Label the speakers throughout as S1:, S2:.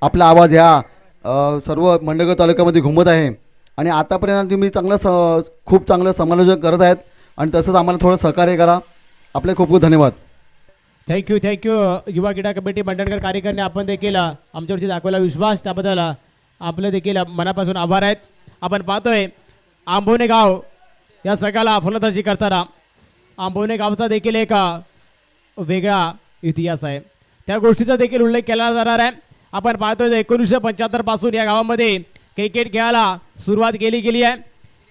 S1: आपला आवाज ह्या सर्व मंडणगड तालुक्यामध्ये घुमत आहे आणि आतापर्यंत तुम्ही खूप चांगलं समालोचन करत आहेत आणि तसंच आम्हाला थोडं सहकार्य करा. आपले खूप खूप धन्यवाद.
S2: थँक्यू युवा क्रीडा कमिटी मंडणगड कार्यकर्ते आपण देखील आमच्यावरती दाखवला विश्वास त्याबद्दल आपलं देखील मनापासून आभार आहेत. आपण पाहतोय आंबवणे गाव या सगळ्याला फलंदाजी करताना आंबवणे गावचा देखील एक वेगळा इतिहास आहे. त्या गोष्टीचा देखील उल्लेख केला जाणार आहे. आपण पाहतोय 1975 पासून या गावामध्ये क्रिकेट खेळायला सुरुवात केली गेली आहे.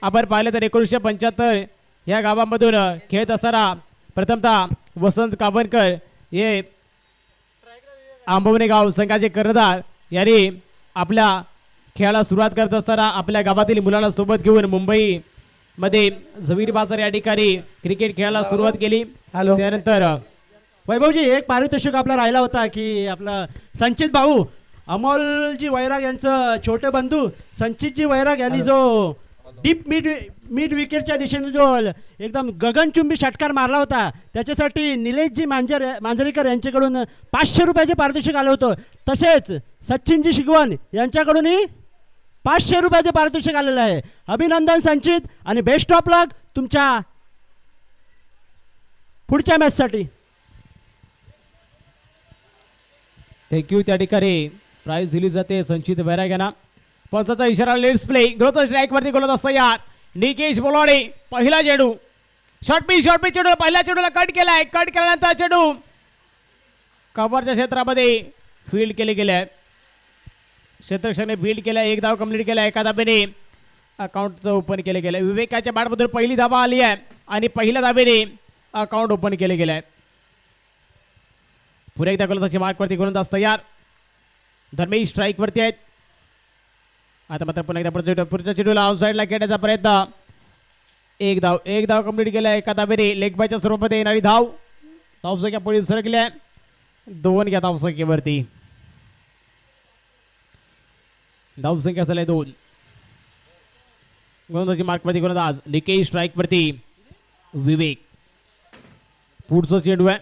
S2: आपण पाहिलं तर 1975 या गावामधून खेळत असताना प्रथमतः वसंत काबनकर हे आंबवणे गाव संघाचे कर्णधार यांनी आपल्या खेळाला सुरुवात करत असताना आपल्या गावातील मुलांना सोबत घेऊन मुंबईमध्ये झवीर बाजार या ठिकाणी क्रिकेट खेळायला सुरुवात केली. त्यानंतर
S3: वैभवजी एक पारितोषिक आपला राहिला होता की आपला संचित भाऊ अमोलजी वैराग यांचं छोटे बंधू संचितजी वैराग यांनी जो डीप मिड विकेटच्या दिशेने जो एकदम गगनचुंबी षटकार मारला होता त्याच्यासाठी निलेशजी मांजरेकर यांच्याकडून 500 रुपयाचे पारितोषिक आलं होतं. तसेच सचिनजी शिगवण यांच्याकडूनही 500 रुपयाचे पारितोषिक आलेलं आहे. अभिनंदन संचित आणि बेस्ट ऑफ लक तुमच्या पुढच्या मॅचसाठी.
S2: थँक्यू. त्या ठिकाणी प्राइज दिली जाते संचित वैराग यांना. पंचाचा इशारा लेट्स प्ले. ग्रोथ स्ट्राईक वरती गोलत असतं यार निकेश बोलाडे. पहिला चेंडू शॉर्ट पी चेंडू पहिल्या चेंडूला कट केलाय. कट केल्यानंतर चेंडू कव्हरच्या क्षेत्रामध्ये फील्ड केले गेले आहे. क्षेत्ररक्षकाने फील्ड केला. एक धाव कंप्लीट केला. एका धावेने अकाउंटचं ओपन केलं गेलं. विवेकाच्या बॅटमधून पहिली धावा आली आहे आणि पहिल्या धावेने अकाउंट ओपन केले गेलं आहे. पुन्हा एकदा गोलंदाजी मार्कवरती गोलंदाज तयार. धर्मेश स्ट्राईक वरती आहेत. आता मात्र पुन्हा एकदा पुढच्या चेंडूला ऑन साईडला खेळण्याचा प्रयत्न. एक धाव कंप्लीट केला. एका धावेने लेग बायच्या स्वरूपामध्ये येणारी धावसंख्या पुढे सरकल्या. 2 या धावसंख्येवरती. धावसंख्या झाली 2. गोलंदाजी मार्कवरती गोलंदाज निकेश स्ट्राईक वरती विवेक. पुढचा चेंडू आहे.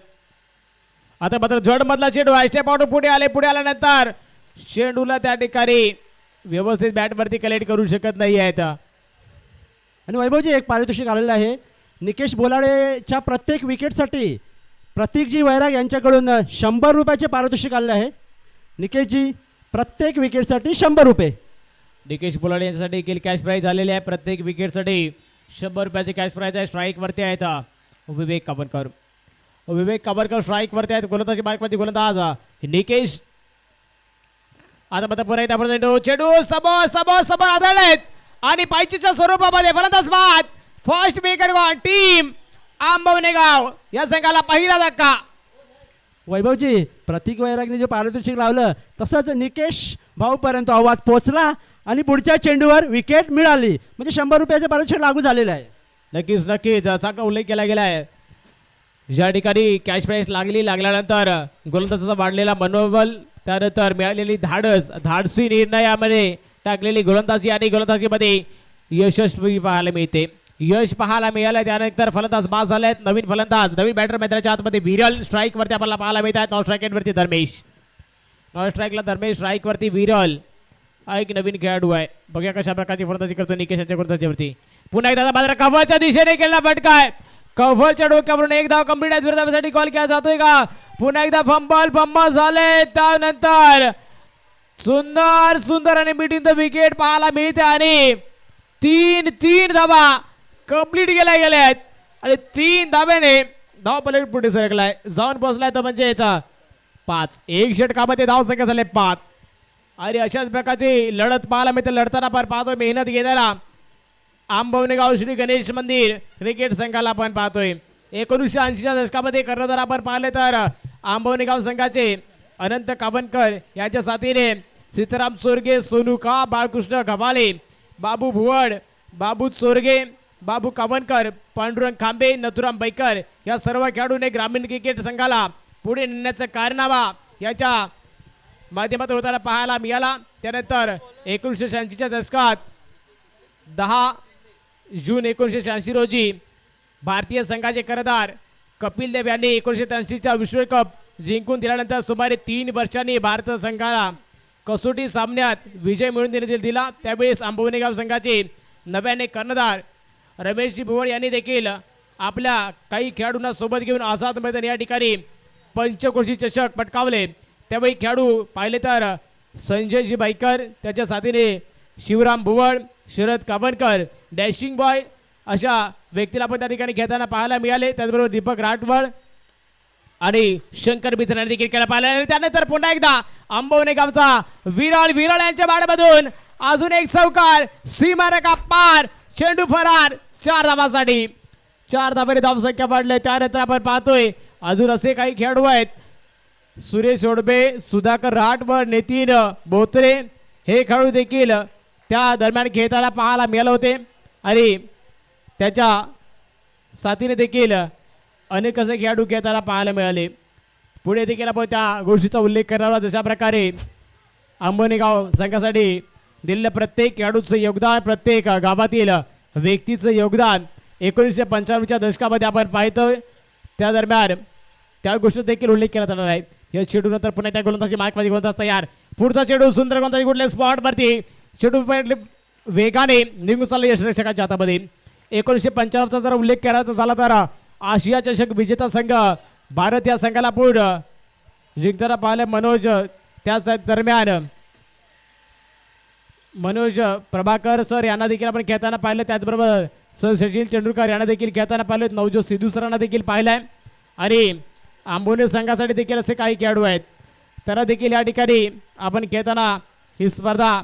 S2: आता मात्र जड मधला चेंडू आहे. स्टेप आउट पुढे आल्यानंतर चेंडूला त्या ठिकाणी व्यवस्थित बॅटवरती कलेक्ट करू शकत नाही आहेत.
S3: आणि वैभवजी एक पारितोषिक आलेलं आहे. निकेश बोलाडेच्या प्रत्येक विकेटसाठी प्रतीकजी वैराग यांच्याकडून 100 रुपयाचे पारितोषिक आलेलं आहे. निकेशजी प्रत्येक विकेटसाठी 100 रुपये.
S2: निकेश बोलाडे यांच्यासाठी देखील कॅश प्राईज आलेले आहे. प्रत्येक विकेटसाठी 100 रुपयाचे कॅश प्राईज आहे. स्ट्राईक वरती आहेत विवेक काबरकर स्ट्राईक वरती आहेत. गोलंदाजी मार्कवरती गोलंदाज निकेश. आता मात्र पुन्हा एकदा चेंडू समोर आदळलेत आणि पायचीच्या स्वरूपामध्ये फलंदाज बाद. First wicket gone. टीम आंबवणे गाव या संघाला पहिला धक्का.
S3: वैभवजी प्रतीक वैरागने जे पारितोषिक लावलं तसंच निकेश भाऊपर्यंत आवाज पोहोचला आणि पुढच्या चेंडूवर विकेट मिळाली. म्हणजे 100 रुपयाचे पारितोषिक लागू झालेलं आहे.
S2: नक्कीच चांगला उल्लेख केला गेला आहे. ज्या ठिकाणी कॅश प्राईज लागल्यानंतर गोलंदाजाचा वाढलेला मनोबल त्यानंतर मिळालेली धाडसी निर्णयामध्ये टाकलेली गोलंदाजी आणि गोलंदाजीमध्ये यशस्वी पाहायला मिळते. यश पाहायला मिळालं. त्यानंतर फलंदाज बाद झालेत. नवीन बॅटर मैदानाच्या आतमध्ये विरल स्ट्राईक वरती आपल्याला पाहायला मिळतात. नॉन स्ट्राईक वरती धर्मेश. नॉन स्ट्राईकला धर्मेश, स्ट्राईक वरती विरल हा एक नवीन खेळाडू आहे. बघूया कशा प्रकारची फलंदाजी करतो निकेश यांच्या गोलंदाजीवरती. पुन्हा एकदा मात्र कव्हरच्या दिशेने केलेला फटका आहे. कव्हरच्या डोक्यावरून एक धाव कंप्लीट आहे. विरोधासाठी कॉल केला जातोय का? पुन्हा एकदा फंबल झाले. त्यानंतर सुंदर आणि मिडिंग द विकेट पाहायला मिळते आणि 3 धावा कंप्लीट केल्या गेल्या आहेत आणि 3 धाब्याने धाव पलट पुढे सरकलाय. जाऊन पोहोचलाय तर म्हणजे याचा 5. एक षटकामध्ये धाव संख्या झाले 5 आणि अशाच प्रकारची लढत पाहायला मिळते. लढताना पाहतोय मेहनत घेणारा आंबवणे गाव श्री गणेश मंदिर क्रिकेट संघाला आपण पाहतोय. 1980च्या दशकामध्ये कर्णधार आपण पाहिले तर आंबवणे गाव संघाचे अनंत काबनकर यांच्या साथीने सीताराम चोरगे, सोनुका, बाळकृष्ण गव्हाले, बाबू भुवड, बाबू चोरगे, बाबू काबनकर, पांडुरंग खांबे, नथुराम बैकर या सर्व खेळाडूंनी ग्रामीण क्रिकेट संघाला पुढे नेण्याचा कारनामा याच्या माध्यमातून होताना पाहायला मिळाला. त्यानंतर 1986च्या दशकात 10 जून 1986 रोजी भारतीय संघाचे कर्णधार कपिल देव यांनी 1983चा विश्वकप जिंकून दिल्यानंतर सुमारे 3 वर्षांनी भारत संघाला कसोटी सामन्यात विजय मिळवून देण्यात दिला त्यावेळेस आंबवणे गाव संघाचे नव्याने कर्णधार रमेशजी भुवड यांनी देखील आपल्या काही खेळाडूंना सोबत घेऊन आझाद मैदान या ठिकाणी पंचक्रोशी चषक पटकावले. त्यावेळी खेळाडू पाहिले तर संजयजी बाईकर, त्याच्या साथीने शिवराम भुवड, शरद काबनकर, डॅशिंग बॉय अशा व्यक्तीला पण त्या ठिकाणी खेळताना पाहायला मिळाले. त्याचबरोबर दीपक राठवड आणि शंकर बिचराने देखील खेळ पाहिला. त्यानंतर पुन्हा एकदा आंबवणे गावचा विराळ यांच्या बाडमधून अजून एक चौकार, सीमारेखा पार, चेंडू फरार, 4 धावांसाठी 4 धावांनी धावसंख्या वाढले. त्यानंतर आपण पाहतोय अजून असे काही खेळाडू आहेत, सुरेश ओडबे, सुधाकर राठवड, नितीन बोत्रे हे खेळाडू देखील त्या दरम्यान खेळताना पाहायला मिळाले होते आणि त्याच्या साथीने देखील अनेक असे खेळाडू खेळताना पाहायला मिळाले. पुढे देखील आपण त्या गोष्टीचा उल्लेख करणार आहोत. जशा प्रकारे आंबवणे गाव संघासाठी दिलेलं प्रत्येक खेळाडूचं योगदान, प्रत्येक गावातील व्यक्तीचं योगदान 1995च्या दशकामध्ये आपण पाहतोय. त्या दरम्यान त्या गोष्टी देखील उल्लेख केला जाणार आहे. या चेंडूनंतर पुन्हा त्या गोलंदाजी मार्कमध्ये गोलंदाज तयार, पुढचा चेंडू सुंदर गोलंदाजी गुडले स्पॉटवरती, चेंडू वेगाने निघून चालले यष्टिरक्षकाच्या हातामध्ये. 1995चा जर उल्लेख करायचा झाला तर आशिया चषक विजेता संघ भारत या संघाला पुढे जिंकताना पाहिले. मनोज त्याच दरम्यान मनोज प्रभाकर सर यांना देखील आपण खेळताना पाहिलं. त्याचबरोबर सर सचिन तेंडुलकर यांना देखील खेळताना पाहिलं. नवजोत सिद्धू सरांना देखील पाहिलं आहे. आणि आंबवणे संघासाठी देखील असे काही खेळाडू आहेत, त्याला देखील या ठिकाणी आपण खेळताना ही स्पर्धा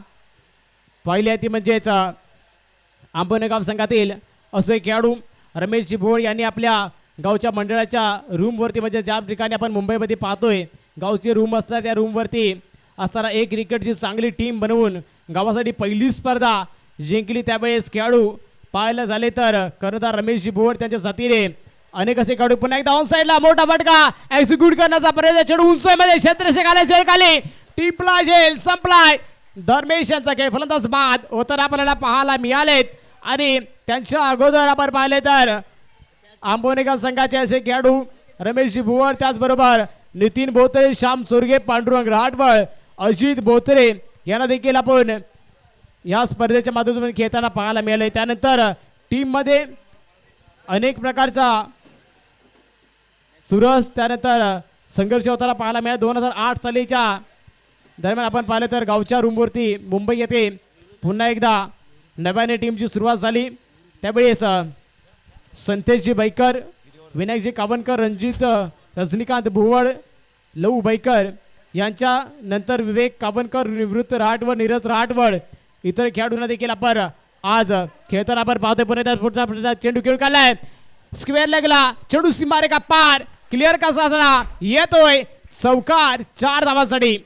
S2: पाहिली आहे. ती म्हणजेच आंबवणे गाव संघातील असे खेळाडू रमेशजी भोळ यांनी आपल्या गावच्या मंडळाच्या रूमवरती, म्हणजे ज्या ठिकाणी आपण मुंबईमध्ये पाहतोय गावची रूम असतात, त्या रूमवरती असताना एक क्रिकेटची चांगली टीम बनवून गावासाठी पहिली स्पर्धा जिंकली. त्यावेळेस खेळाडू पाहायला झाले तर कर्णधार रमेशजी भोळ त्यांच्या साथीने अनेक असे खेळाडू. पुन्हा एकदा ऑन साईडला मोठा फटका एक्झिक्यूट करण्याचा प्रयत्न, चेंडू उंचीमध्ये क्षेत्ररक्षक आले, झेल खाली, टिपला, झेल संपलाय. धर्मेश यांचा खेळ फलंदाज बाद होताना आपल्याला पाहायला मिळालेत. आणि त्यांच्या अगोदर आपण पाहिले तर आंबवणे गाव संघाचे असे खेळाडू रमेशजी भुवड, त्याचबरोबर नितीन बोत्रे, श्याम चोरगे, पांडुरंग राठवड, अजित बोत्रे यांना देखील आपण या स्पर्धेच्या माध्यमातून खेळताना पाहायला मिळाले. त्यानंतर टीममध्ये अनेक प्रकारचा सुरस, त्यानंतर संघर्ष होताना पाहायला मिळाला. 2008 सालीच्या दरम्यान आपण पाहिलं तर गावच्या रूमवरती मुंबई येथे पुन्हा एकदा नव्याने टीमची सुरुवात झाली. त्यावेळेस संतेशजी बाईकर, विनायकजी कावनकर, रणजित रजनीकांत भुवड, लहू बाईकर यांच्या नंतर विवेक कावनकर, निवृत्त राठवड, नीरज राठवड इतर खेळाडूंना देखील आपण आज खेळताना आपण पाहतोय. पुढचा चेंडू खेळून काढलाय, स्क्वेअर लेगला, चेंडू सीमारेखा पार, क्लिअर कसा असणार येतोय, चौकार, 4 धावांसाठी.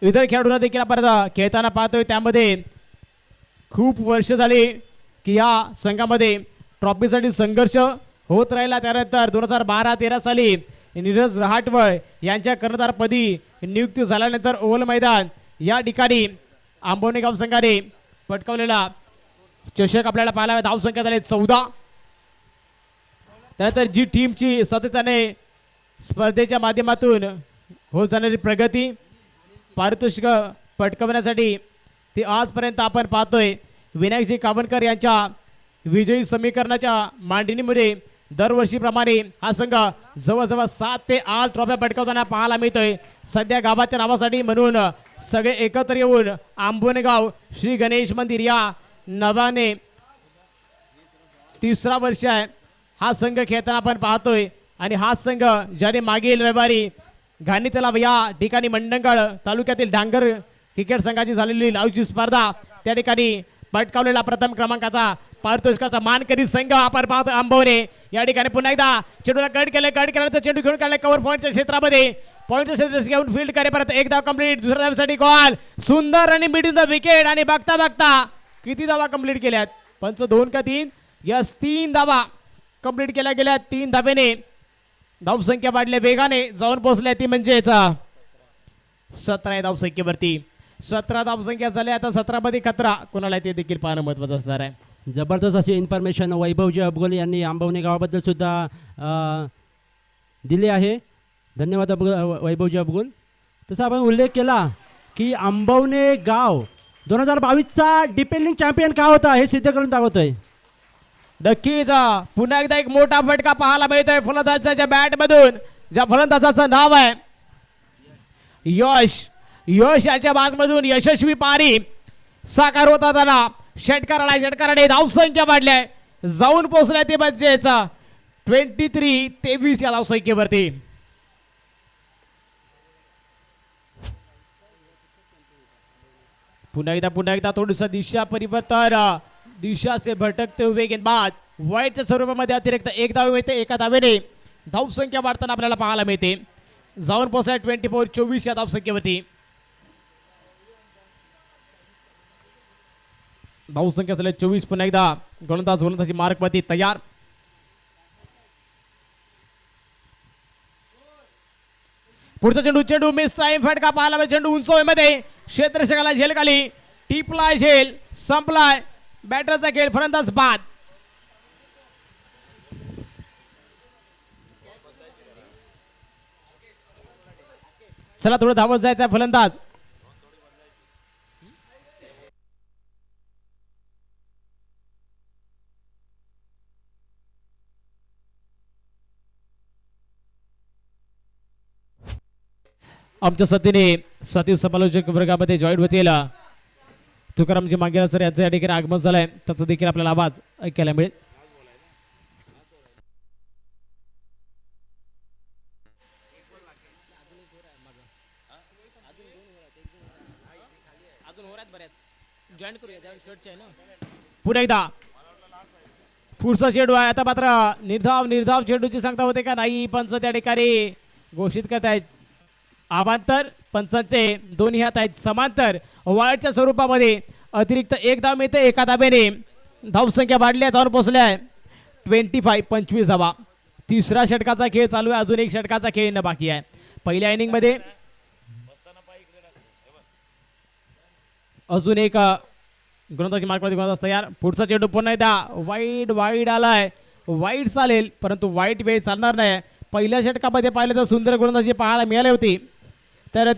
S2: इतर खेळाडूंना देखील आपण खेळताना पाहतोय. त्यामध्ये खूप वर्ष झाली की या संघामध्ये ट्रॉफीसाठी संघर्ष होत राहिला. त्यानंतर 2012-13 साली नीरज राठवड यांच्या कर्णधारपदी नियुक्ती झाल्यानंतर ओव्हल मैदान या ठिकाणी आंबवणे गाव संघाने पटकावलेला चषक आपल्याला पाहायला. धावसंख्या झाली 14. त्यानंतर जी टीमची सातत्याने स्पर्धेच्या माध्यमातून होत जाणारी प्रगती, पारितोषिक पटकावण्यासाठी ती आजपर्यंत आपण पाहतोय. विनायकजी कावनकर यांच्या विजयी समीकरणाच्या मांडणीमध्ये दरवर्षीप्रमाणे हा संघ जवळजवळ 7 ते 8 ट्रॉफ्या पटकावताना पाहायला मिळतोय. सध्या गावाच्या नावासाठी म्हणून सगळे एकत्र येऊन आंबवणे गाव श्री गणेश मंदिर या नव्याने 3रा वर्ष आहे हा संघ खेळताना आपण पाहतोय. आणि हा संघ ज्याने मागील रविवारी घाणी तलाव या ठिकाणी मंडणगड तालुक्यातील डांगर क्रिकेट संघाची झालेली लावची स्पर्धा त्या ठिकाणी पटकावलेला प्रथम क्रमांकाचा पारितोषिकाचा मानकरी संघ आपण पाहतो आंबवणे या ठिकाणी. पुन्हा एकदा चेंडूला कट केल्यानंतर चेंडू घेऊन काढले कव्हर पॉईंटच्या क्षेत्रामध्ये, पॉईंटच्या क्षेत्रात घेऊन फील्ड करे परत एकदा कंप्लीट. दुसऱ्या धावेसाठी कॉल, सुंदर आणि मिड इन द विकेट. आणि बघता बघता किती धावा कंप्लीट केल्यात, 2 का 3, यस 3 धावा कंप्लीट केल्या गेल्या. 3 धावेने धावसंख्या वाढल्या, वेगाने जाऊन पोहोचल्या. ती म्हणजेच 17 धावसंख्येवरती 17 धावसंख्या झाल्या. आता 17 मध्ये 11 कोणाला ते देखील पाहणं महत्वाचं असणार आहे.
S3: जबरदस्त अशी इन्फॉर्मेशन वैभवजी अबगोले यांनी आंबवणे गावाबद्दल सुद्धा दिली आहे. धन्यवाद वैभवजी अबगुल. तसा आपण उल्लेख केला की आंबवणे गाव 2022चा डिपेंडिंग चॅम्पियन का होता हे सिद्ध करून दाखवतोय.
S2: नक्कीच पुन्हा एकदा एक मोठा फटका पाहायला मिळतोय फलंदाजाच्या बॅट मधून. ज्या फलंदाजाचं नाव आहे यश. यश याच्या बाजमधून यशस्वी पारी साकार होता त्यांना. षटकाराने धावसंख्या वाढल्या जाऊन पोहोचल्या ते म्हणजेच 23-23 या धावसंख्येवरती. पुन्हा एकदा थोडंसं दिशा परिवर्तन. दिशा से भटकते हुए गेंदबाज वाईटच्या स्वरूपामध्ये अतिरिक्त एक धाव मिळते. एका धावेने धावसंख्या वाढताना आपल्याला पाहायला मिळते. जाऊन पोहोचल्या 24-24 या धावसंख्येवरती. धावसंख्या झाली 24. पुन्हा एकदा गोलंदाजी मार्कवरती तयार. पुढचा चेंडू मिस टाइम फटका पाहायला मिळतो. चेंडू उंच मध्ये क्षेत्ररक्षकाला झेल खाली टिपलाय झेल संपलाय. बॅटरचा खेळ फलंदाज बाद. चला थोडं धावत जायचा फलंदाज. आमच्या साथीने स्वाती समालोचक वर्गामध्ये जॉईन होतील तुकारामजी मांगेला सर यांचं या ठिकाणी आगमन झालंय. त्याचा देखील आपल्याला आवाज ऐकायला मिळेल. पुन्हा एकदा पुढचा चेंडू आहे. आता मात्र निर्धाव चेंडूची सांगता होते का नाही. पंच त्या ठिकाणी घोषित करत आहेत अवांतर. पंचांचे दोन्ही हात आहेत समांतर. वाळच्या स्वरूपामध्ये अतिरिक्त एक धाव मिळते. एका धावेने धावसंख्या वाढल्या जाऊन पोहोचल्या 25-25 धावा. तिसरा षटकाचा खेळ चालू आहे. अजून एक षटकाचा खेळ न बाकी आहे. पहिल्या इनिंग मध्ये अजून एक गोलंदाजी मार्कवरती गोलंदाज तयार. पुढचा चेंडू पुन्हा एकदा वाईड आलाय. वाईड चालेल परंतु वाईट वेळ चालणार नाही. पहिल्या षटकामध्ये पाहिलं तर सुंदर गोलंदाजी पाहायला मिळाली होती. तर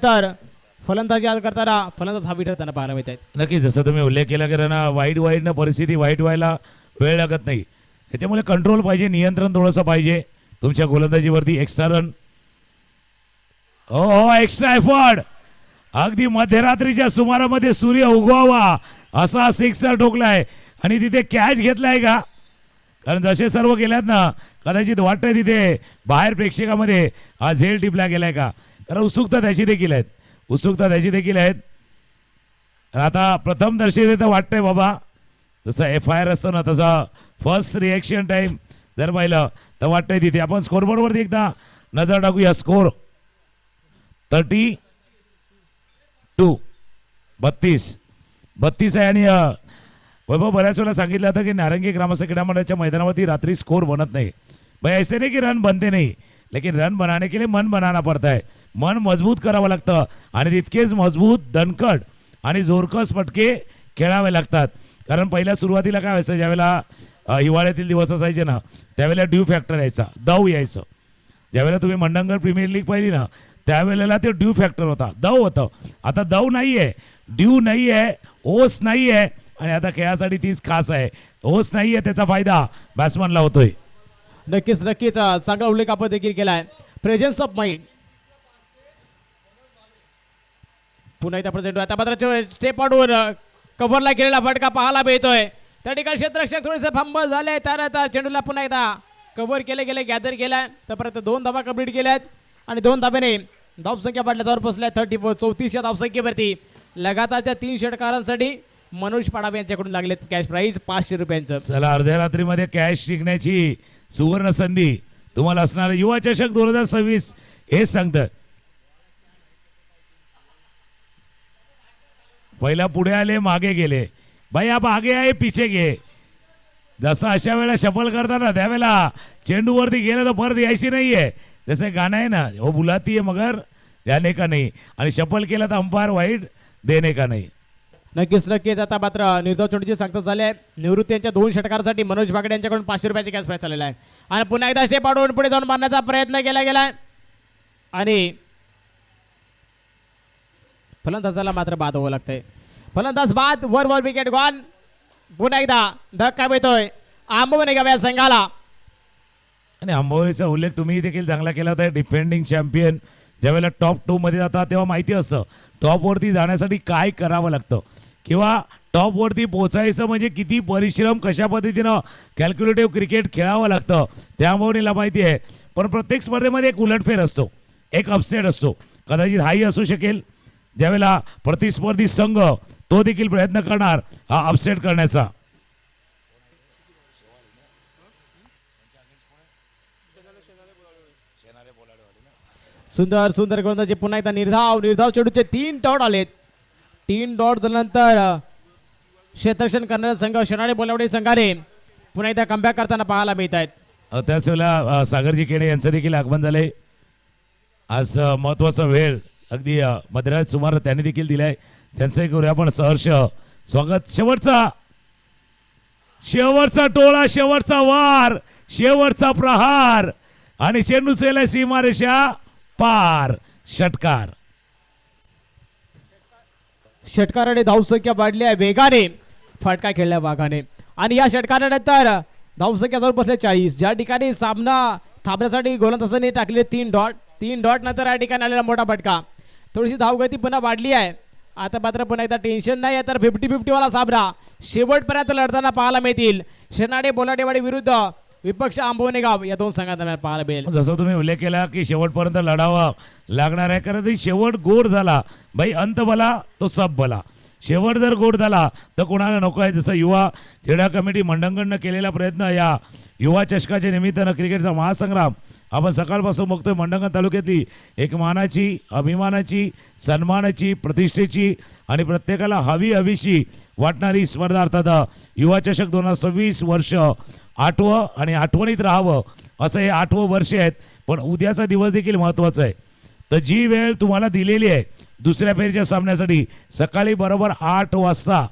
S2: फलंदाजी करताना फलंदाज हवी ठरताना पाहायला मिळत आहेत.
S4: नक्कीच जसं तुम्ही उल्लेख केला की ना वाईट परिस्थिती वाईट व्हायला वेळ लागत नाही. त्याच्यामुळे कंट्रोल पाहिजे. नियंत्रण थोडंसं पाहिजे तुमच्या गोलंदाजीवरती. Extra run extra effort. अगदी मध्यरात्रीच्या सुमारामध्ये सूर्य उगवावा असा सिक्सर ठोकलाय आणि तिथे कॅच घेतलाय का. कारण जसे सर्व गेल्यात ना कदाचित वाटतंय तिथे बाहेर प्रेक्षकामध्ये हा झेल टिपला गेलाय का. कारण उत्सुकता त्याची देखील आहेत. आता प्रथम दर्शनी तर वाटतंय बाबा जसं FIR असतं ना तसा फर्स्ट रिॲक्शन टाइम जर पाहिलं तर वाटतंय तिथे. आपण स्कोरबोर्डवरती एकदा नजर टाकूया. स्कोर 32 32 आहे. आणि वैभव बऱ्याच वेळा सांगितलं होतं की नारंगी ग्रामस्थ क्रीडा मंडळाच्या मैदानावरती रात्री स्कोर बनत नाही. भाई ऐसे नहीं कि रन बनते नहीं लेकिन रन बनाने के लिए मन बनाना पड़ता है. मन मजबूत करावं लागतं आणि तितकेच मजबूत दणकट आणि जोरकस फटके खेळावे लागतात. कारण पहिल्या सुरुवातीला काय व्हायचं ज्यावेळेला हिवाळ्यातील दिवस असायचे ना त्यावेळेला ड्यू फॅक्टर यायचा. दव यायचं. ज्यावेळेला तुम्ही मंडणगड प्रीमियर लीग पाहिली ना त्यावेळेला ते ड्यू फॅक्टर होता. दव होतं. आता दव नाही आहे. ड्यू नाही आहे. ओस नाही आहे. आणि आता खेळासाठी तीच खास आहे. ओस नाही आहे त्याचा फायदा बॅट्समनला होतोय.
S2: नक्कीच चांगला उल्लेख आपण देखील केलाय. Presence of mind. पुन्हा एकदा प्रेझेंट. आता मात्र स्टेप आउटवर कव्हरला केलेला फटका पाहायला मिळतोय. त्या ठिकाणी क्षेत्ररक्षक थोडेसे फंबल झाले. तर आता चेंडूला पुन्हा एकदा कव्हर गेले गॅदर केलाय. तर परत 2 धावा कंप्लीट केल्यात आणि 2 धाब्याने धावसंख्या वाढल्या जाऊन पोहोचल्या 34 या धावसंख्येवरती. लगातारच्या 3 षटकारांसाठी मनोज पाडावे यांच्याकडून लागलेत कॅश प्राईज 500 रुपयांचं.
S4: चला अर्ध्या रात्रीमध्ये कॅश जिंकण्याची सुवर्ण संधी तुम्हाला असणार. युवा चषक 2026 हेच सांगतं. पहिला पुढे आले मागे गेले. भाई आप आगे आहे पीछे गे. जसं अशा वेळेला शफल करताना त्यावेळेला चेंडूवरती गेलं तर परत यायची नाहीये. जसं गाणं आहे ना वो बुलाती है मगर जाने का नाही. आणि शफल केलं तर अंपायर वाईट देणे का नाही.
S2: नक्कीच आता मात्र निर्धाव चेंडूची सांगता झाली आहे. निवृत्ती यांच्या 2 षटकारांसाठी मनोज बागडे यांच्याकडून 500 रुपयाची कॅश प्राईज आलेला आहे. आणि पुन्हा एकदा स्टेप आउट पुढे जाऊन मारण्याचा प्रयत्न केला गेलाय. आणि फलंदाजाला मात्र बाद व्हावं लागतंय. फलंदाज बाद, वर विकेट गॉन. पुन्हा एकदा धक्का मिळतोय आंबवणे गाव या संघाला.
S4: आणि आंबवणीचा उल्लेख तुम्ही देखील चांगला केला होता. डिफेंडिंग चॅम्पियन ज्यावेळेला टॉप 2 मध्ये जातात तेव्हा माहिती असतं टॉपवरती जाण्यासाठी काय करावं लागतं किंवा टॉपवरती पोचायचं म्हणजे किती परिश्रम कशा पद्धतीनं कॅल्क्युलेटिव्ह क्रिकेट खेळावं लागतं ते आंबवणीला माहिती आहे. पण प्रत्येक स्पर्धेमध्ये एक उलटफेर असतो, एक अपसेट असतो. कदाचित हाही असू शकेल ज्यावेळेला प्रतिस्पर्धी संघ तो देखील प्रयत्न करणार हा अपसेट करण्याचा.
S2: सुंदर सुंदर गोलंदाजी. पुन्हा एकदा निर्धाव चेंडूचे 3 डॉट आलेत. 3 डॉट झाल्यानंतर क्षेत्ररक्षण करणारा संघ शेनाळे बोलावडे संघाने पुन्हा एकदा कमबॅक करताना पाहायला मिळत आहेत.
S4: त्याच वेळेला सागरजी केणे यांचं देखील आगमन झालंय. आज महत्वाचा वेळ अगदी मध्यरात सुमार त्यांनी देखील दिलाय. त्यांचंही करूया आपण सहर्ष स्वागत. शेवटचा टोळा, शेवटचा वार, शेवटचा प्रहार आणि चेंडू चेला सीमारेषा पार.
S2: षटकाराने धावसंख्या वाढली आहे वेगाने, फटका खेळल्या वाघाने आणि या षटकारानंतर धावसंख्या जवळ बसले 40. ज्या ठिकाणी सामना थांबण्यासाठी गोलंदाजांनी टाकले 3 डॉट नंतर या ठिकाणी आलेला मोठा फटका. थोडीशी धावगती पुन्हा वाढली आहे. आता मात्र पुन्हा एकदा टेन्शन नाही आहे तर 50-50 वाला सामना शेवटपर्यंत लढताना पाहायला मिळतील. शेनाडे बोलाटेवाडी विरुद्ध विपक्ष आंबवणे गाव या 2 संघांना पाहायला मिळेल.
S4: जसं तुम्ही उल्लेख केला की शेवटपर्यंत लढावा लागणार आहे कारण शेवट गोड झाला भाई अंत भला तो सब भला. शेवट जर गोड झाला तर कोणाला नको आहे. जसं युवा क्रीडा कमिटी मंडणकडनं केलेला प्रयत्न या युवा चषकाच्या निमित्तानं क्रिकेटचा महासंग्राम आपण सकाळपासून बघतोय. मंडणगड तालुक्यातली एक मानाची, अभिमानाची, सन्मानाची, प्रतिष्ठेची आणि प्रत्येकाला हवीशी वाटणारी स्पर्धा अर्थात युवा चषक 2026 वर्ष 8वं आणि आठवणीत राहावं असं हे 8वं वर्ष आहेत. पण उद्याचा दिवस देखील महत्त्वाचा आहे. तर जी वेळ तुम्हाला दिलेली आहे दुसऱ्या फेरीच्या सामन्यासाठी सकाळी बरोबर 8 वाजता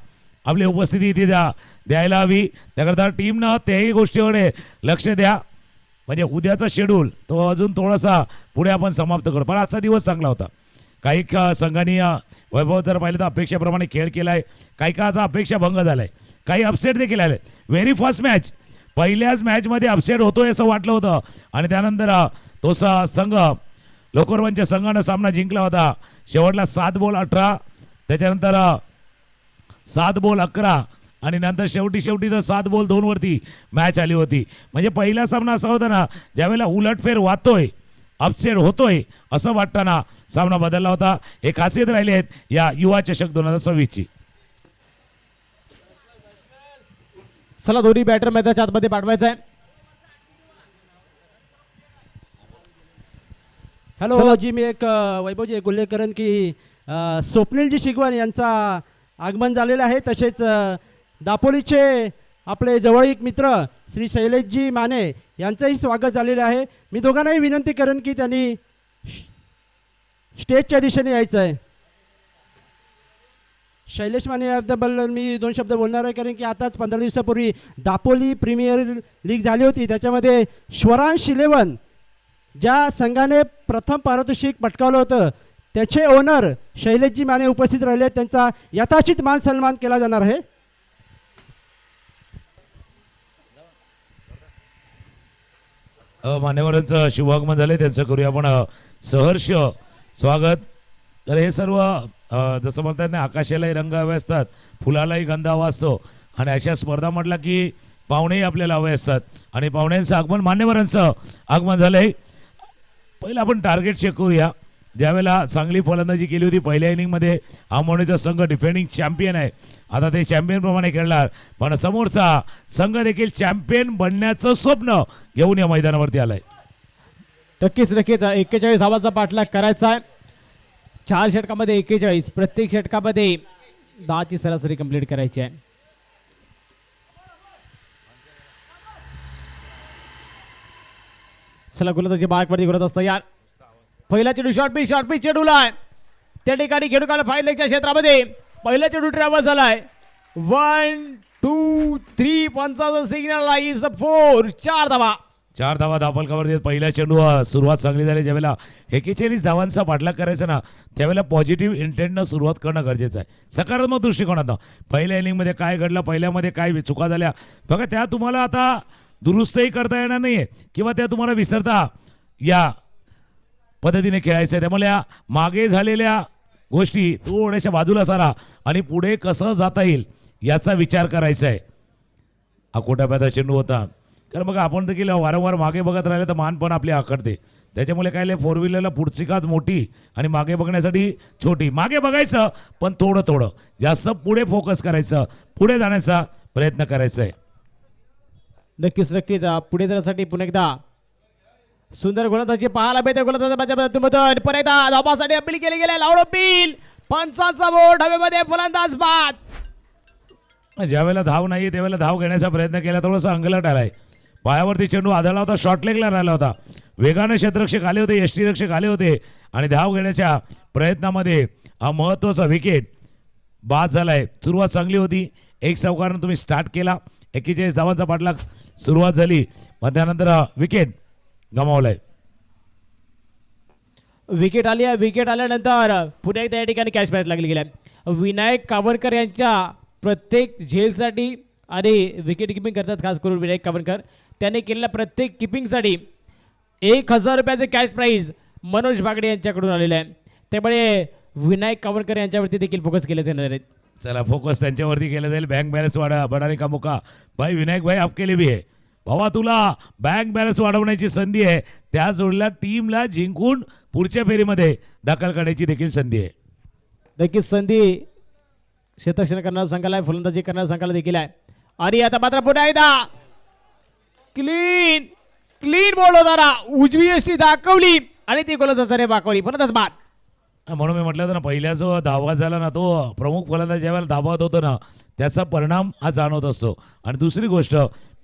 S4: आपली उपस्थिती इथे द्यायला हवी. त्याकरता टीमनं त्याही गोष्टीकडे लक्ष द्या म्हणजे उद्याचा शेड्यूल तो अजून थोडासा पुढे आपण समाप्त करू. पण आजचा दिवस चांगला होता. काही संघांनी वैभव जर पाहिलं तर अपेक्षेप्रमाणे खेळ केला आहे. काही काळाचा अपेक्षा भंग झाला आहे. काही अपसेट देखील आले. व्हेरी फर्स्ट मॅच पहिल्याच मॅचमध्ये अपसेट होतोय असं वाटलं होतं आणि त्यानंतर तो संघ लोकोरवनच्या संघानं सामना जिंकला होता. शेवटला 7 बॉल 18 त्याच्यानंतर 7 बॉल 11 आणि नंतर शेवटी तर 7 बॉल 2 वरती मॅच आली होती. म्हणजे पहिला सामना असा होता ना ज्यावेळेला उलटफेर वाहतोय अपसेट होतोय असं वाटताना सामना बदलला होता. एक खासियत राहिली आहेत या युवा चषक 2026ची.
S2: चला दोन्ही बॅटर मैदानाच्या आतमध्ये पाठवायचं आहे.
S3: हॅलो जी मी एक वैभवजी एक उल्लेख करेन की स्वप्नीलजी शिगवण यांचा आगमन झालेलं आहे. तसेच दापोलीचे आपले जवळीक मित्र श्री शैलेशजी माने यांचंही स्वागत झालेलं आहे. मी दोघांनाही विनंती करेन की त्यांनी स्टेजच्या दिशेने यायचं आहे. शैलेश माने याबद्दल मी 2 शब्द बोलणार आहे कारण की आताच 15 दिवसापूर्वी दापोली प्रीमियर लीग झाली होती. त्याच्यामध्ये स्वरांश 11 ज्या संघाने प्रथम पारितोषिक पटकावलं होतं त्याचे ओनर शैलेशजी माने उपस्थित राहिले. त्यांचा यथाचित मान सन्मान केला जाणार आहे.
S4: मान्यवरांचं शुभागमन झाले त्यांचं करूया आपण सहर्ष स्वागत. तर हे सर्व जसं म्हणतात ना आकाशालाही रंग हवे असतात, फुलालाही गंध हवा असतो आणि अशा स्पर्धा म्हटलं की पाहुणेही आपल्याला हवे असतात आणि पाहुण्यांचं आगमन मान्यवरांचं आगमन झालंय. पहिलं आपण टार्गेट चेक करूया. ज्यावेळेला चांगली फलंदाजी केली होती पहिल्या इनिंगमध्ये आंबवणीचा संघ डिफेंडिंग चॅम्पियन आहे. आता ते चॅम्पियनप्रमाणे खेळणार पण समोरचा संघ देखील चॅम्पियन बनण्याचं स्वप्न घेऊन या मैदानावरती आलाय.
S2: नक्कीच 41 धावांचा पाठलाग करायचा आहे. 4 षटकामध्ये 41 प्रत्येक षटकामध्ये 10ची सरासरी कंप्लीट करायची आहे. चला गोलंदाजी बारवरती करत असतं यार. पहिला चेंडू शॉर्ट पिच चेंडूला आहे त्या ठिकाणी खेळू काल फाईल लेगच्या क्षेत्रामध्ये पहिला चेंडू ट्रॅव्हल झालाय. 1 2 3 पंचाचा सिग्नल इज 4 धावा
S4: 4 धावा धावफलकावर देत पहिल्या चेंडू सुरुवात चांगली झाली. ज्यावेळेला 41 धावांचा पाठलाग करायचा ना त्यावेळेला पॉझिटिव्ह इंटेंटनं सुरुवात करणं गरजेचं आहे, सकारात्मक दृष्टिकोनातनं. पहिल्या इनिंगमध्ये काय घडलं, पहिल्यामध्ये काय चुका झाल्या बघा, त्या तुम्हाला आता दुरुस्तही करता येणार नाही आहे किंवा त्या तुम्हाला विसरता या पद्धतीने खेळायचं आहे. त्यामुळे या मागे झालेल्या गोष्टी थोड्याशा बाजूला सारा आणि पुढे कसं जाता येईल याचा विचार करायचा आहे. अकोटाप्याचा चेंडू होता, कारण बघा आपण देखील वारंवार मागे बघत राहिले तर मान पण आपली आखडते. त्याच्यामुळे काय 4 व्हीलरला पुढची काच मोठी आणि मागे बघण्यासाठी छोटी. मागे बघायचं पण थोडं थोडं, जास्त पुढे फोकस करायचं, पुढे जाण्याचा प्रयत्न करायचा आहे.
S2: नक्कीच नक्कीच पुढे जाण्यासाठी पुन्हा एकदा सुंदर गोलंदाजी पाहायला मिळते. गोलंदाजामधून परत एकदा धावासाठी अपील केली गेली, लावड अपील, पंचांचा बोट हवेमध्ये, फलंदाज बाद.
S4: ज्यावेळेला धाव नाही त्यावेळेला धाव घेण्याचा प्रयत्न केला, थोडंसं अंगलट आलाय. पायावरती चेंडू आदळला होता, शॉर्ट लेगला राहिला होता, वेगाने क्षेत्ररक्षक आले होते, यष्टीरक्षक आले होते आणि धाव घेण्याच्या प्रयत्नामध्ये हा महत्त्वाचा विकेट बाद झालाय. सुरुवात चांगली होती, 1 चौकारानं तुम्ही स्टार्ट केला, 41 धावांचा पाठलाग सुरुवात झाली, मग त्यानंतर विकेट गमावलाय.
S2: विकेट आली आहे. विकेट आल्यानंतर पुन्हा एकदा या ठिकाणी कॅच प्राईज लागली गेली आहे. विनायक कावणकर यांच्या प्रत्येक झेलसाठी आणि विकेट किपिंग करतात खास करून विनायक कावणकर, त्याने केलेल्या प्रत्येक किपिंगसाठी 1000 रुपयाचे कॅश प्राईज मनोज बागडे यांच्याकडून आलेले आहे. त्यामुळे विनायक कावणकर यांच्यावरती देखील फोकस केले जाणार आहेत.
S4: चला फोकस त्यांच्यावरती केलं जाईल. बँक बॅलन्स बढ़ाने का मौका भाई विनायक भाई आपके लिए भी है. भावा तुला बँक बॅलन्स वाढवण्याची संधी आहे, त्या जोडला टीमला जिंकून पुढच्या फेरीमध्ये दाखल करण्याची देखील संधी आहे.
S2: नक्कीच संधी क्षेत्ररक्षण करणारा संघाला, फलंदाजी करणारा संघाला देखील आहे. आणि आता मात्र पुन्हा एकदा क्लीन क्लीन बॉल होता, उजवी यष्टी दाखवली आणि ती गोलंदाजाने बाकवली, फलंदाज बाद.
S4: म्हणून मी म्हटलं होतं ना, पहिला जो धावा झाला ना तो प्रमुख फलंदाज ज्यावेळेला धावत होतो ना त्याचा परिणाम हा जाणवत असतो. आणि दुसरी गोष्ट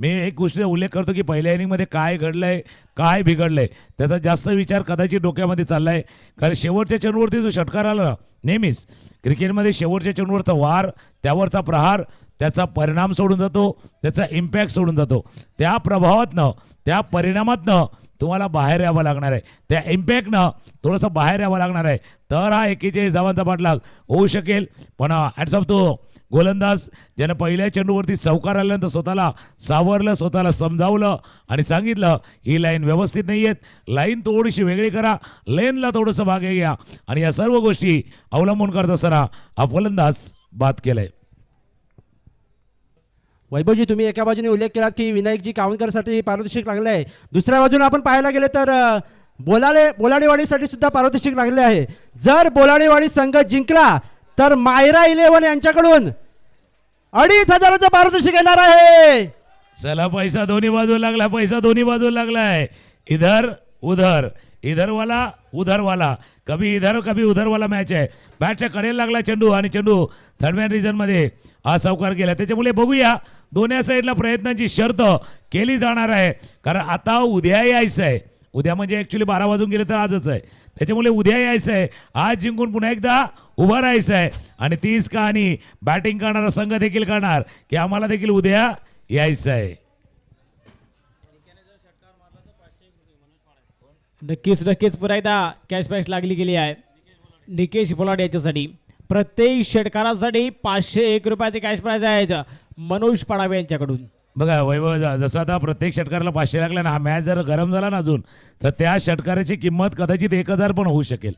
S4: मी एक गोष्टीचा उल्लेख करतो की पहिल्या इनिंगमध्ये काय घडलंय, काय बिघडलंय त्याचा जास्त विचार कदाचित डोक्यामध्ये चाललाय. कारण शेवटच्या चेंडूवरती जो षटकार आला ना, नेहमीच क्रिकेटमध्ये शेवटच्या चेंडूवरचा वार, त्यावरचा प्रहार, त्याचा परिणाम सोडून जातो, त्याचा इम्पॅक्ट सोडून जातो. त्या प्रभावातनं, त्या परिणामातनं तुम्हाला बाहेर यावं लागणार आहे, त्या इम्पॅक्टनं थोडंसं बाहेर यावं लागणार आहे, तर हा 41 धावांचा पाठलाग होऊ शकेल. पण हॅट्स ऑफ तो गोलंदाज ज्यानं पहिल्या चेंडूवरती चौकार आल्यानंतर स्वतःला सावरलं, स्वतःला समजावलं आणि सांगितलं ही लाईन व्यवस्थित नाही आहेत, लाईन थोडीशी वेगळी करा, लेनला थोडंसं मागे घ्या. आणि या सर्व गोष्टी अवलंबून करत असताना हा फलंदाज बाद केलाय.
S3: वैभवजी तुम्ही एका बाजूने उल्लेख केला की विनायकजी कावणकरसाठी पारितोषिक लागले आहे, दुसऱ्या बाजूने आपण पाहायला गेले तर बोलाडेवाडीसाठी सुद्धा पारितोषिक लागले आहे. जर बोलाडेवाडी संघ जिंकला तर मायरा 11 यांच्याकडून 2500चं पारितोषिक येणार आहे.
S4: चला पैसा दोन्ही बाजूला लागला, पैसा दोन्ही बाजूला लागलाय. इधर उधर, इधर वाला उधर वाला, कभी इधर कभी उधर वाला मॅच आहे. बॅटच्या कडेला लागला चेंडू आणि चेंडू थर्डमॅन रिजनमध्ये हा सावकार गेला. त्याच्यामुळे बघूया दोन्ही साईडला प्रयत्नांची शर्त केली जाणार आहे. कारण आता उद्या यायचं आहे, उद्या म्हणजे ॲक्च्युली 12 वाजून गेले तर आजच आहे. त्याच्यामुळे उद्या यायचं आहे, आज जिंकून पुन्हा एकदा उभं राहायचं आहे. आणि तीच कहाणी बॅटिंग करणारा संघ देखील करणार की आम्हाला देखील उद्या यायचं आहे.
S2: नक्कीच नक्कीच पुन्हा एकदा कॅश प्राईज लागली गेली आहे निकेश पोलाड याच्यासाठी. प्रत्येक षटकारासाठी 501 रुपयाचे कॅश प्राईज आहेत मनोज पडावे यांच्याकडून.
S4: बघा वैभव, जसं आता प्रत्येक षटकाराला 500 लागला ना, हा मॅच जर गरम झाला ना अजून तर त्या षटकाराची किंमत कदाचित 1000 पण होऊ शकेल.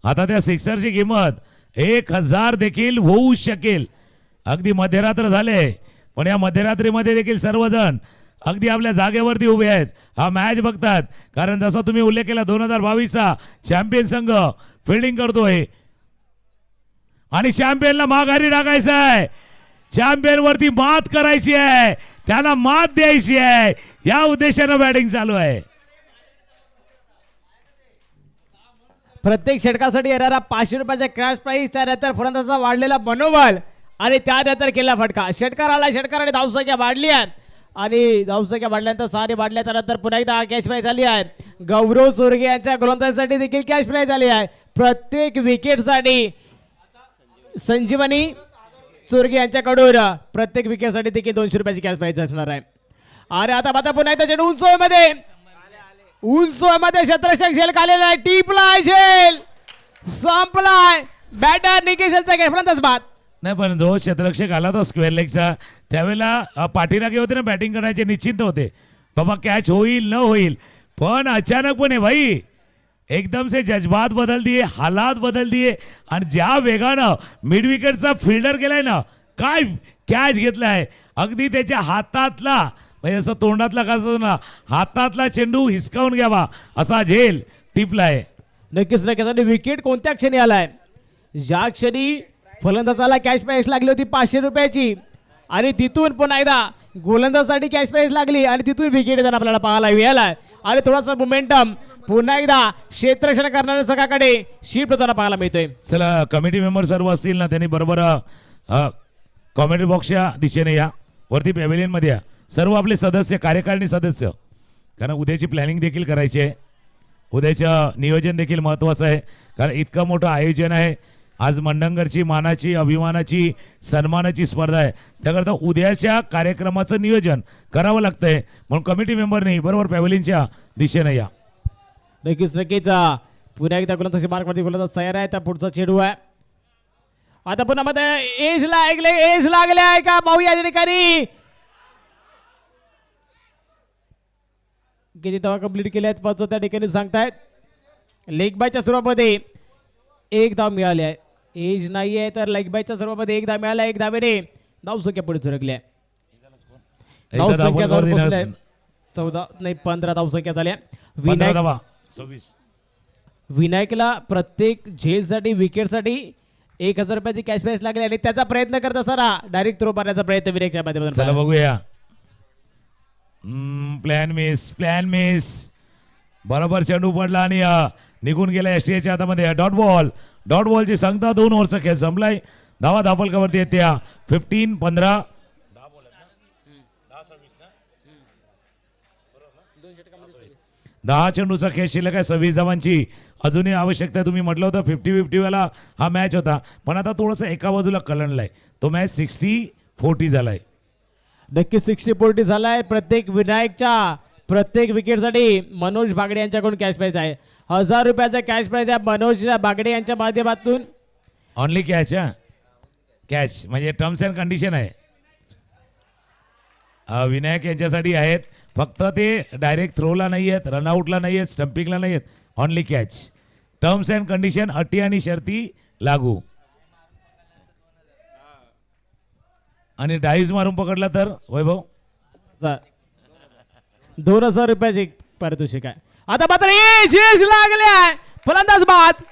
S4: आता त्या सिक्सरची किंमत 1000 देखील होऊ शकेल. अगदी मध्यरात्र झाले पण या मध्यरात्रीमध्ये देखील सर्वजण अगदी आपल्या जागेवरती उभे आहेत, हा मॅच बघतात. कारण जसा तुम्ही उल्लेख केला 2022चा चॅम्पियन संघ फिल्डिंग करतोय आणि चॅम्पियनला माघारी टाकायचं आहे, चॅम्पियन वरती मात करायची आहे, त्यांना मात द्यायची आहे, या उद्देशानं बॅटिंग चालू आहे.
S2: प्रत्येक षटकासाठी येणारा 500 रुपयाचा कॅश प्राईज, त्यानंतर फलंदाजाचा वाढलेला मनोबल आणि त्यानंतर केला फटका. षटकाराला षटकाराने धावसंख्या वाढली आहे आणि धावसंख्या वाढल्यानंतर 6 वाढल्या, त्यानंतर पुन्हा एकदा कॅश प्राईज आली आहे. गौरव सोरगे यांच्या गोलंदाजीसाठी देखील कॅश प्राईज आली आहे. प्रत्येक विकेटसाठी संजीवनी चोरगे यांच्याकडून प्रत्येक विकेटसाठी देखील 200 रुपयाची कॅश प्राईज असणार आहे. आणि आता पुन्हा एकदा चेंडू उंचमध्ये उंचमध्ये क्षेत्ररक्षक झेल खालेला आहे. टिपलाय झेल, संपलाय. बॅटर निकेशनचा फलंदाज बाद.
S4: नाही, पण जो क्षेत्ररक्षक आला तो स्क्वेअर लेगचा त्यावेळेला पाठीराखे होते ना बॅटिंग करण्याचे निश्चिंत होते बाबा कॅच होईल न होईल. पण अचानकपणे भाई एकदम से जज्बात बदल दिए, हालात बदल दिए आणि ज्या वेगानं मिड विकेटचा फिल्डर केलाय ना, काय कॅच घेतलाय. अगदी त्याच्या हातातला म्हणजे असं तोंडातला कसं ना हातातला चेंडू हिसकावून घ्यावा असा झेल टिपलाय.
S2: नक्कीच नक्कीच. आणि विकेट कोणत्या क्षणी आलाय? ज्या क्षणी फलंदाजाला कॅश प्राईस लागली होती 500 रुपयाची आणि तिथून पुन्हा एकदा गोलंदाजासाठी कॅश प्राईस लागली आणि तिथून विकेट येताना आपल्याला पाहायला मिळाला. आणि थोडासा मोमेंटम पुन्हा एकदा क्षेत्ररक्षण करणाऱ्या संघाकडे शिफ्ट होताना पाहायला मिळतोय.
S4: चला कमिटी मेंबर सर्व असतील ना त्यांनी बरोबर कॉमेंट्री बॉक्सच्या दिशेने या, वरती पॅव्हेलियन मध्ये या सर्व आपले सदस्य, कार्यकारिणी सदस्य, कारण उद्याची प्लॅनिंग देखील करायची आहे. उद्याचं नियोजन देखील महत्त्वाचं आहे कारण इतकं मोठं आयोजन आहे. आज मंडणगडची मानाची, अभिमानाची, सन्मानाची स्पर्धा आहे. त्याकरता उद्याच्या कार्यक्रमाचं नियोजन करावं लागतंय. म्हणून कमिटी मेंबरनी बरोबर पॅव्हेलियनच्या दिशेने या.
S2: नक्कीच नक्कीच. पुन्हा एकदा गोलंदाजी मार्कवरती गोलंदाज तयार आहे. तर पुढचा चेंडू आहे आता पुन्हा मध्ये एज लागले आहे का पाहूया या ठिकाणी. किती धावा कंप्लीट केल्या आहेत 5 त्या ठिकाणी सांगतायत. लेग बायच्या सुरुवातीमध्ये 1 धाव मिळाली आहे. एज नाही आहे तर लेग बायच्या सुरुवातीमध्ये 1 धाव मिळाला. 1 धावेने धावसंख्या पुढे सरकली आहे. धावसंख्या 14 नाही 15 धावसंख्या झाल्या. विनायकला प्रत्येक झेलसाठी विकेटसाठी 1000 रुपयाची कॅश प्राईज लागली आणि त्याचा प्रयत्न करत असताना डायरेक्ट थ्रो मारण्याचा प्रयत्न विनायकच्या माध्यमातून.
S4: चला बघूया. प्लॅन मिस बरोबर चेंडू पडला आणि निघून गेला एसटीएच्या हातामध्ये. डॉट बॉलची संख्या 2 ओव्हरचा खेळ संपलाय. धावा धापलकावरती येते 15-15. 10 चेंडूचा खेळ शिल्लक आहे. 26 धावांची अजूनही आवश्यकता आहे. तुम्ही म्हटलं होतं 50-50 वाला हा मॅच होता पण आता थोडंसं एका बाजूला कलंडलाय. तो मॅच 60-40 झालाय.
S2: नक्की 60-40 झालाय. प्रत्येक विनायकच्या प्रत्येक विकेटसाठी मनोज बागडे यांच्याकडून कॅश प्राईज आहे. 1000 रुपयाचा कॅश प्राईज आहे मनोज बागडे यांच्या माध्यमातून.
S4: ऑनली कॅच कॅच म्हणजे टर्म्स अँड कंडिशन आहे. विनायक यांच्यासाठी आहेत. फक्त ते डायरेक्ट थ्रोला नाही आहेत, रनआउटला नाही आहेत, स्टम्पिंगला नाही आहेत. Only catch. Terms and condition, अटी आणि शर्ती लागू. आणि डाईज मारून पकडला तर वैभव
S2: 2000 रुपयाचे पारितोषिक आहे. आता मात्र लागले फलंदाज बाद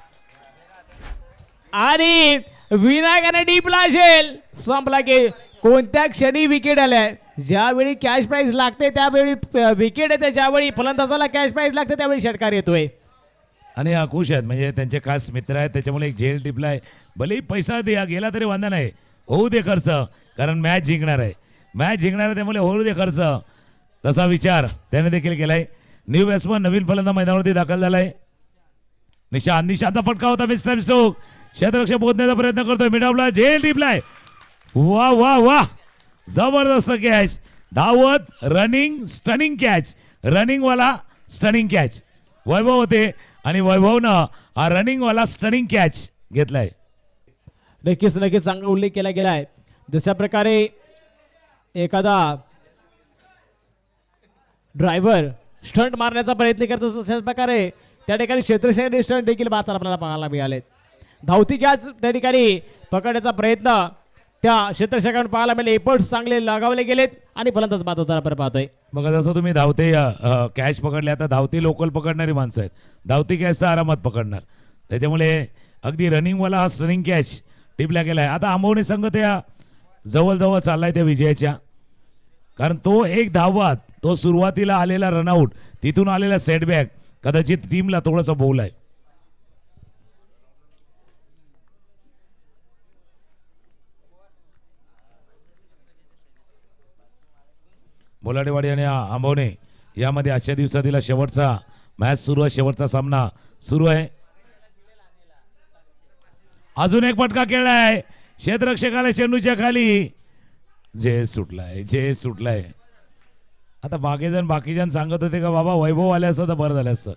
S2: आणि विनायकाने डीपला झेल संपला की कोणत्या क्षणी विकेट आल्या. ज्यावेळी कॅश प्राईज लागते त्यावेळी विकेट येते, ज्यावेळी फलंदाजाला कॅश प्राईज लागते त्यावेळी षटकार येतोय.
S4: आणि खुश आहेत म्हणजे त्यांचे खास मित्र आहेत त्याच्यामुळे एक झेल टिपलाय. भलेही पैसा द्या गेला तरी वांधा नाही, होऊ दे खर्च कारण मॅच जिंकणार आहे. त्यामुळे होऊ दे खर्च तसा विचार त्याने देखील केलाय. न्यू बॅट्समन नवीन फलंदाज मैदानावरती दाखल झालाय. निशांतचा फटका होता मिस्टर स्टोक. क्षेत्ररक्षक पोहोचण्याचा प्रयत्न करतोय. मिडावला झेल टिपलाय. वा वा वा जबरदस्त कॅच. धावत रनिंग स्टनिंग कॅच. रनिंग वाला स्टनिंग कॅच वैभव होते आणि वैभवनं हा रनिंग वाला स्टनिंग कॅच घेतलाय.
S2: नक्कीच नक्कीच चांगला उल्लेख केला गेला आहे. जशा प्रकारे एखादा ड्रायव्हर स्टंट मारण्याचा प्रयत्न करतो तशाच प्रकारे त्या ठिकाणी क्षेत्ररक्षक स्टंट देखील मारताना आपल्याला पाहायला मिळाले. धावती कॅच त्या ठिकाणी पकडण्याचा प्रयत्न त्या क्षेत्ररक्षकांना पाहायला मिळाले. एफर्ट्स चांगले लगावले गेलेत आणि फलंदाज बाद होताना आपण पाहतोय.
S4: बघा जसं तुम्ही धावते कॅच पकडले, आता धावती लोकल पकडणारी माणसं आहेत. धावती कॅचचा आरामात पकडणार त्याच्यामुळे अगदी रनिंगवाला हा स्टनिंग कॅच टिपला गेलाय. आता आंबवणे संघ त्या जवळजवळ चाललाय त्या विजयाच्या, कारण तो एक धावबाद, तो सुरुवातीला आलेला रनआउट, तिथून आलेला सेटबॅक कदाचित टीमला थोडंसं बोलाय. बोलाडेवाडी आणि आंबवणे यामध्ये आजच्या दिवसातील शेवटचा मॅच सुरू आहे, शेवटचा सामना सुरू आहे. अजून एक फटका खेळलाय क्षेत्ररक्षकाला चेंडूच्या खाली. जे सुटलाय आता बाकीजण सांगत होते का बाबा वैभव आले असतं तर बरं झालं असतं.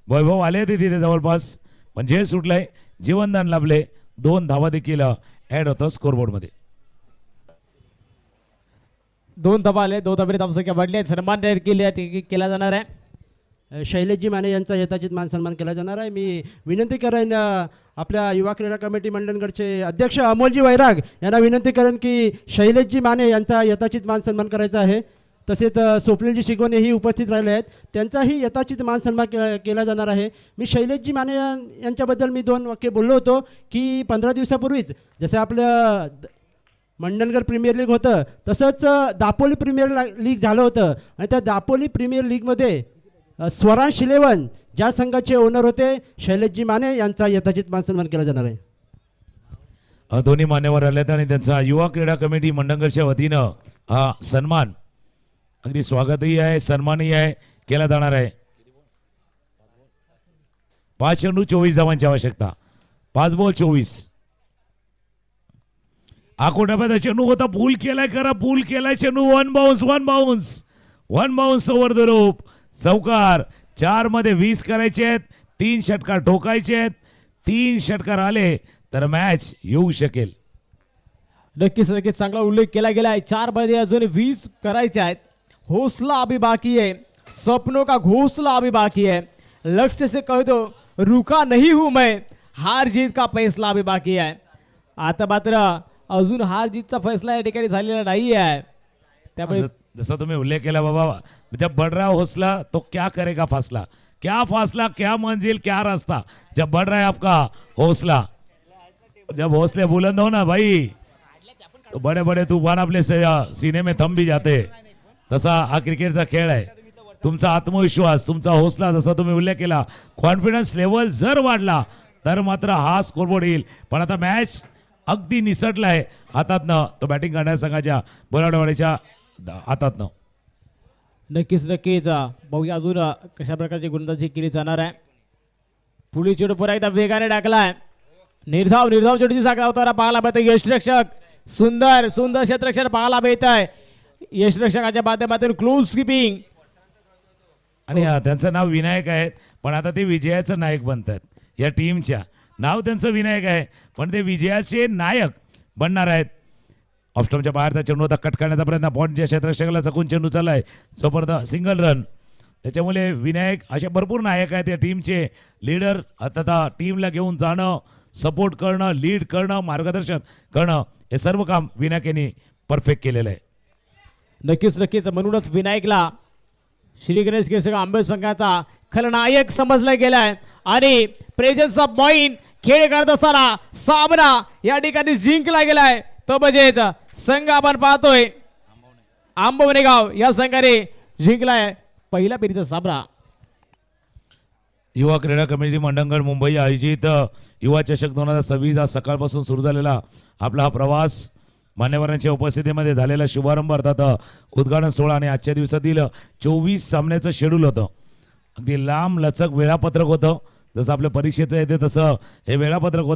S4: वैभव आले होते तिथे जवळपास, पण जे सुटलंय जीवनदान लाभले. 2 धावा देखील ऍड होतं स्कोरबोर्डमध्ये.
S2: 2 धावा आले, 2 धावेने धावसंख्या वाढली आहे. सन्मान केला जाणार आहे.
S3: शैलेशजी माने यांचा यथाचित मान सन्मान केला जाणार आहे. मी विनंती करेन आपल्या युवा क्रीडा कमिटी मंडणगडचे अध्यक्ष अमोलजी वैराग यांना विनंती करेन की शैलेशजी माने यांचा यथाचित मान सन्मान करायचा आहे. तसेच स्वप्नीलजी शिगवणे ही उपस्थित राहिले आहेत, त्यांचाही यथाचित मान सन्मान केला जाणार आहे. मी शैलेशजी माने यांच्याबद्दल मी 2 वाक्य बोललो होतो की 15 दिवसापूर्वीच जसं आपलं मंडणगड प्रीमियर लीग होतं तसंच दापोली प्रीमियर लीग झालं होतं. आणि त्या दापोली प्रीमियर लीगमध्ये स्वरांश 11 ज्या संघाचे ओनर होते शैलेशजी माने यांचा यथाचित मान सन्मान केला जाणार आहे.
S4: दोन्ही मान्यवर आलेत आणि त्यांचा युवा क्रीडा कमिटी मंडणगडच्या वतीनं हा सन्मान अगदी स्वागतही आहे, सन्मानही आहे, केला जाणार आहे. 5 चेंडू 24 धावांची आवश्यकता. 5 बॉल 24. आकोटाबाद चेंडू होता, पूल केलाय, करा पूल केलाय चेंडू. 1 बाउन्स ओव्हर द रोप. चौकार. 4 मध्ये 20 करायचे आहेत. 3 षटकार ठोकायचे आहेत. 3 षटकार आले तर मॅच येऊ शकेल.
S2: नक्कीच चांगला उल्लेख केला गेला आहे. 4 मध्ये अजून 20 करायचे आहेत. हौसला अभी बाकी है, सपनों का घोंसला अभी बाकी है. लक्ष्य से कह दो रुका नहीं हूं मैं, हार जीत का फैसला अभी बाकी है. आता मात्र अजून हार जीतचा फैसला या ठिकाणी झालेला नाही आहे. त्यामुळे
S4: जसा तुम्ही उल्लेख केला बाबा, जब बढ़ रहा हौसला तो क्या करेगा फासला. क्या फासला, क्या मंजिल, क्या रास्ता. जब बढ़ रहा है आपका हौसला, जब हौसले बुलंद हो ना भाई तो बड़े बड़े तूफान आपले सीने में थम भी जाते. तसा हा क्रिकेटचा खेळ आहे. तुमचा आत्मविश्वास, तुमचा हौसला, जसा तुम्ही उल्लेख केला, कॉन्फिडन्स लेवल जर वाढला तर मात्र हा स्कोरबोर्ड येईल. पण आता मॅच अगदी निसटला आहे हातातनं. तो बॅटिंग करणाऱ्या संघाच्या बोराडवाडीच्या हातातनं.
S2: नक्कीच बघूया अजून कशा प्रकारची गोलंदाजी केली जाणार आहे. पुढील चेंडू पुन्हा एकदा वेगाने टाकलाय. निर्धाव चेंडूची साखळा होताना पाहायला मिळतं. यशरक्षक सुंदर क्षेत्ररक्षण पाहायला मिळत आहे. यशरक्षकाच्या माध्यमातून क्लोज किपिंग.
S4: आणि त्यांचं नाव विनायक आहे, पण आता ते विजयाचं नायक बनतात. या टीमच्या नाव त्यांचं विनायक आहे, पण ते विजयाचे नायक बनणार आहेत. ऑफस्टॉपच्या बाहेरचा चेंडू होता, कट करण्याचा प्रयत्न. पॉईंटच्या क्षेत्ररक्षकाला चकून चेंडू चाललाय. जोपर्यंत सिंगल रन. त्याच्यामुळे विनायक असे भरपूर नायक आहेत या टीमचे. लीडर आता टीमला घेऊन जाणं, सपोर्ट करणं, लीड करणं, मार्गदर्शन करणं, हे सर्व काम विनायक यांनी परफेक्ट केलेलं आहे.
S2: नक्कीच म्हणूनच विनायकला श्री गणेश केसरी आंबेड संघाचा खलनायक समजला गेलाय. आणि प्रेझेन्स ऑफ माइंड खेळ करत असताना सामना या ठिकाणी जिंकला गेलाय. तो म्हणजेच संघ आपण पाहतोय आंबवणेगाव या संघाने जिंकलाय पहिला फेरीचा सामना.
S4: युवा क्रीडा कमिटी मंडणगड मुंबई आयोजित युवा चषक 2026 आज सकाळपासून सुरू झालेला आपला हा प्रवास मान्यवरांच्या उपस्थितीमध्ये झालेला शुभारंभ अर्थात उद्घाटन सोहळा आणि आजच्या दिवसातील 24 सामन्याचं शेड्यूल होतं. अगदी लांब लचक वेळापत्रक होतं. जसं आपल्या परीक्षेचं येते तसं हे वेळापत्रक होतं.